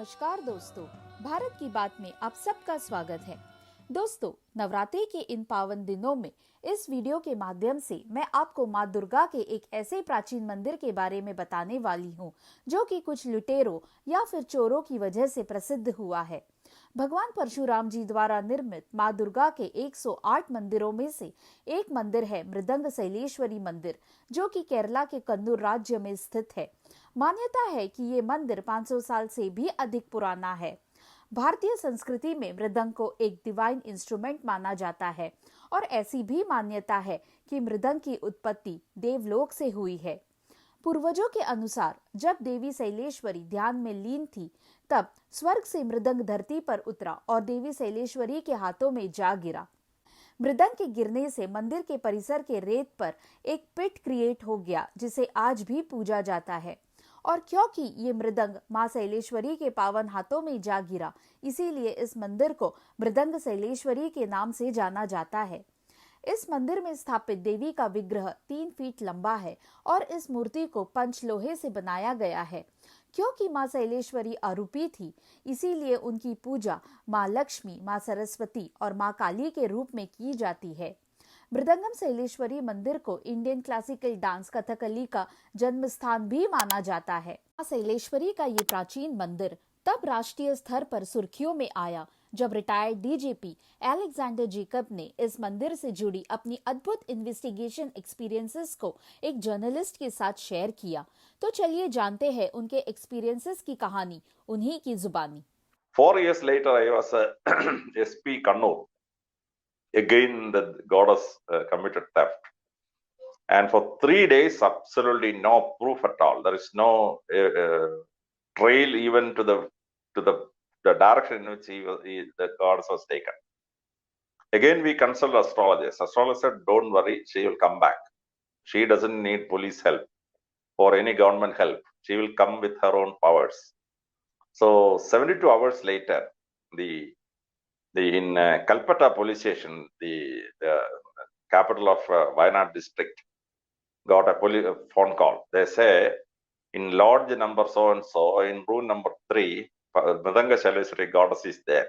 नमस्कार दोस्तों, भारत की बात में आप सबका स्वागत है। दोस्तों, नवरात्रि के इन पावन दिनों में इस वीडियो के माध्यम से मैं आपको माँ दुर्गा के एक ऐसे प्राचीन मंदिर के बारे में बताने वाली हूँ जो कि कुछ लुटेरों या फिर चोरों की वजह से प्रसिद्ध हुआ है। भगवान परशुराम जी द्वारा निर्मित माँ दुर्गा के 108 मंदिरों में से एक मंदिर है मृदंग शैलेश्वरी मंदिर, जो कि केरला के कन्नूर राज्य में स्थित है। मान्यता है कि ये मंदिर 500 साल से भी अधिक पुराना है। भारतीय संस्कृति में मृदंग को एक डिवाइन इंस्ट्रूमेंट माना जाता है और ऐसी भी मान्यता है कि मृदंग की उत्पत्ति देवलोक से हुई है। पूर्वजों के अनुसार जब देवी शैलेश्वरी ध्यान में लीन थी, तब स्वर्ग से मृदंग धरती पर उतरा और देवी शैलेश्वरी के हाथों में जा गिरा। मृदंग के गिरने से मंदिर के परिसर के रेत पर एक पिट क्रिएट हो गया, जिसे आज भी पूजा जाता है। और क्योंकि ये मृदंग माँ शैलेश्वरी के पावन हाथों में जा गिरा, इसीलिए इस मंदिर को मृदंग शैलेश्वरी के नाम से जाना जाता है। इस मंदिर में स्थापित देवी का विग्रह 3 फीट लंबा है और इस मूर्ति को पंचलोहे से बनाया गया है। क्योंकि माँ शैलेश्वरी आरूपी थी, इसीलिए उनकी पूजा माँ लक्ष्मी, माँ सरस्वती और माँ काली के रूप में की जाती है। मृदंगम शैलेश्वरी मंदिर को इंडियन क्लासिकल डांस कथकली का जन्म स्थान भी माना जाता है। माँ शैलेश्वरी का ये प्राचीन मंदिर तब राष्ट्रीय स्तर पर सुर्खियों में आया जब रिटायर्ड डीजीपी अलेक्जेंडर जेकब ने इस मंदिर से जुड़ी अपनी अद्भुत इन्वेस्टिगेशन एक्सपीरियंसेस को एक जर्नलिस्ट के साथ शेयर किया। तो चलिए जानते हैं उनके एक्सपीरियंसेस की कहानी उन्हीं की जुबानी। 4 years later, I was SP Kannur. Again, the goddess committed theft. And for 3 days, absolutely no proof at all. There is no trail even to the direction in which the goddess was taken. Again, we consult astrologers. Astrologer said, "Don't worry, she will come back. She doesn't need police help or any government help. She will come with her own powers." So 72 hours later, in Kalpata police station, the capital of Wayanad district, got a phone call. They say, in lodge number so and so, in room number 3, Mridanga Shaileshwari goddess is there.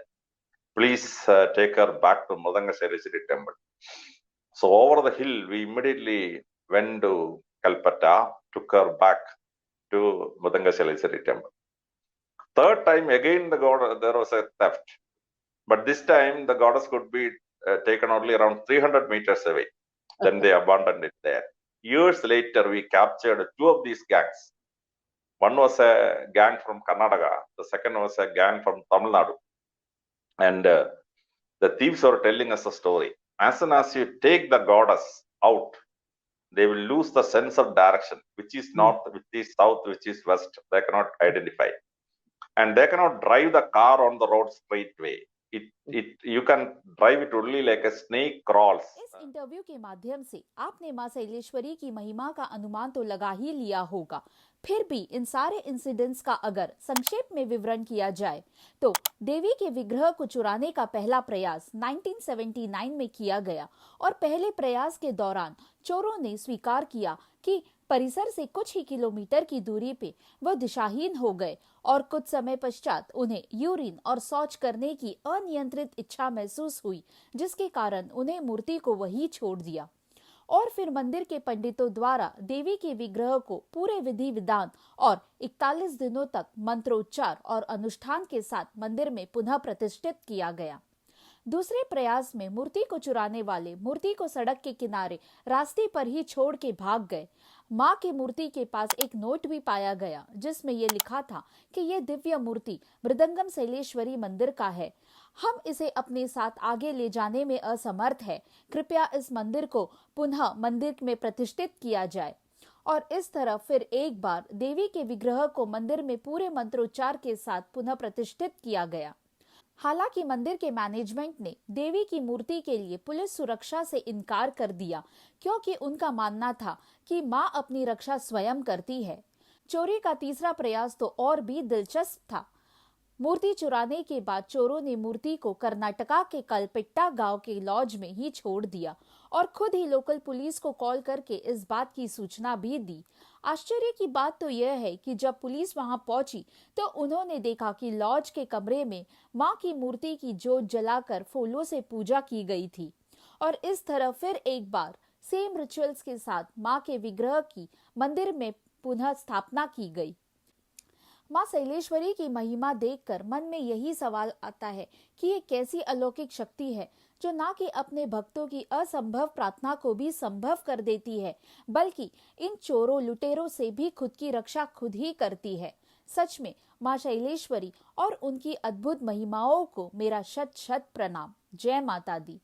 Please take her back to Mridanga Shaileshwari temple. So over the hill, we immediately went to Kalpata, took her back to Mridanga Shaileshwari temple. Third time, again there was a theft. But this time, the goddess could be taken only around 300 meters away. Then they abandoned it there. Years later, we captured 2 of these gangs. One was a gang from Karnataka. The second was a gang from Tamil Nadu. And the thieves were telling us a story. As soon as you take the goddess out, they will lose the sense of direction, which is north, which is south, which is west. They cannot identify. And they cannot drive the car on the road straight way. You can drive it only like a snake crawls. इस interview के माध्यम से आपने माँ शैलेश्वरी की महिमा का अनुमान तो लगा ही लिया होगा। फिर भी इन सारे इंसिडेंट्स का अगर संक्षेप में विवरण किया जाए तो देवी के विग्रह को चुराने का पहला प्रयास 1979 में किया गया और पहले प्रयास के दौरान चोरों ने स्वीकार किया कि परिसर से कुछ ही किलोमीटर की दूरी पे वह दिशाहीन हो गए और कुछ समय पश्चात उन्हें यूरिन और शौच करने की अनियंत्रित इच्छा महसूस हुई, जिसके कारण उन्हें मूर्ति को वहीं छोड़ दिया। और फिर मंदिर के पंडितों द्वारा देवी के विग्रह को पूरे विधि विधान और 41 दिनों तक मंत्रोच्चार और अनुष्ठान के साथ मंदिर में पुनः प्रतिष्ठित किया गया। दूसरे प्रयास में मूर्ति को चुराने वाले मूर्ति को सड़क के किनारे रास्ते पर ही छोड़ के भाग गए। मां की मूर्ति के पास एक नोट भी पाया गया जिसमें यह लिखा था कि यह दिव्य मूर्ति मृदंगम शैलेश्वरी मंदिर का है। हम इसे अपने साथ आगे ले जाने में असमर्थ है। कृपया इस मंदिर को पुनः मंदिर में प्रतिष्ठित किया जाए। और इस तरह फिर एक बार देवी के विग्रह को मंदिर में पूरे मंत्रोच्चार के साथ पुनः प्रतिष्ठित किया गया। हालांकि मंदिर के मैनेजमेंट ने देवी की मूर्ति के लिए पुलिस सुरक्षा से इनकार कर दिया, क्योंकि उनका मानना था कि मां अपनी रक्षा स्वयं करती है। चोरी का तीसरा प्रयास तो और भी दिलचस्प था। मूर्ति चुराने के बाद चोरों ने मूर्ति को कर्नाटका के कलपेट्टा गांव के लॉज में ही छोड़ दिया और खुद ही लोकल पुलिस को कॉल करके इस बात की सूचना भी दी। आश्चर्य की बात तो यह है कि जब पुलिस वहां पहुंची तो उन्होंने देखा कि लॉज के कमरे में मां की मूर्ति की जोत जलाकर फूलों से पूजा की गई थी और इस तरह फिर एक बार सेम रिचुअल्स के साथ मां के विग्रह की मंदिर में पुनः स्थापना की गई। मां शैलेश्वरी की महिमा देखकर मन में यही सवाल आता है कि ये कैसी अलौकिक शक्ति है जो ना कि अपने भक्तों की असंभव प्रार्थना को भी संभव कर देती है, बल्कि इन चोरों लुटेरों से भी खुद की रक्षा खुद ही करती है। सच में मां शैलेश्वरी और उनकी अद्भुत महिमाओं को मेरा शत शत प्रणाम। जय माता दी।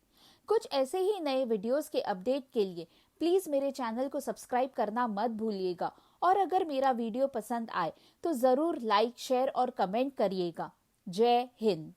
कुछ ऐसे ही नए वीडियोस के अपडेट के लिए प्लीज मेरे चैनल को सब्सक्राइब करना मत भूलिएगा और अगर मेरा वीडियो पसंद आए तो जरूर लाइक, शेयर और कमेंट करिएगा। जय हिंद।